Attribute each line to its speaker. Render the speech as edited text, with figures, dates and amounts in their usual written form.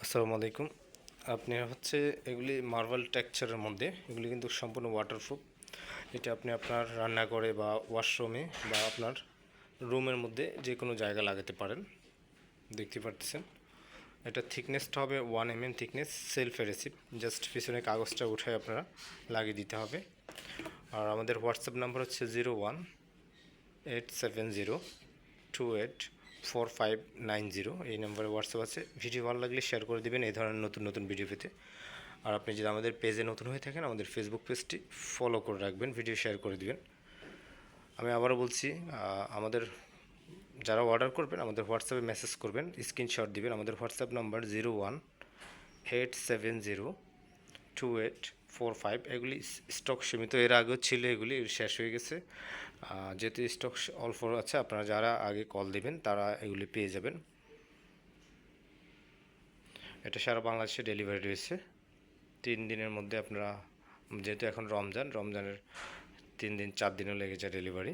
Speaker 1: আসসালামু আলাইকুম। আপনি হচ্ছে এগুলি মার্বেল টেক্সচারের মধ্যে, এগুলি কিন্তু সম্পূর্ণ ওয়াটারপ্রুফ। এটা আপনি আপনার রান্নাঘরে বা ওয়াশরুমে বা আপনার রুমের মধ্যে যে কোনো জায়গায় লাগাতে পারেন। দেখতে পারতেছেন এটা থিকনেসটা হবে 1 mm থিকনেস, সেলফ এডহেসিভ। জাস্ট পিছনে কাগজটা উঠে আপনারা লাগিয়ে দিতে হবে। আর আমাদের হোয়াটসঅ্যাপ নাম্বার হচ্ছে 0187028459 এই নাম্বারে হোয়াটসঅ্যাপ আছে। ভিডিও ভালো লাগলে শেয়ার করে দেবেন এই ধরনের নতুন নতুন ভিডিও পেতে। আর আপনি যদি আমাদের পেজে নতুন হয়ে থাকেন, আমাদের ফেসবুক পেজটি ফলো করে রাখবেন, ভিডিও শেয়ার করে দিবেন। আমি আবারও বলছি, আমাদের যারা অর্ডার করবেন আমাদের হোয়াটসঅ্যাপে মেসেজ করবেন, স্ক্রিনশট দিবেন। আমাদের হোয়াটসঅ্যাপ নাম্বার 0187028459। এগুলি স্টক সীমিত, এর আগেও ছিল, এগুলি শেষ হয়ে গেছে। যেহেতু স্টক অল্প আছে, আপনারা যারা আগে কল দিবেন তারা এগুলি পেয়ে যাবেন। এটা সারা বাংলাদেশে ডেলিভারি রয়েছে 3 দিনের মধ্যে। আপনারা যেহেতু এখন রমজানের 3 দিন 4 দিনও লেগে যায় ডেলিভারি।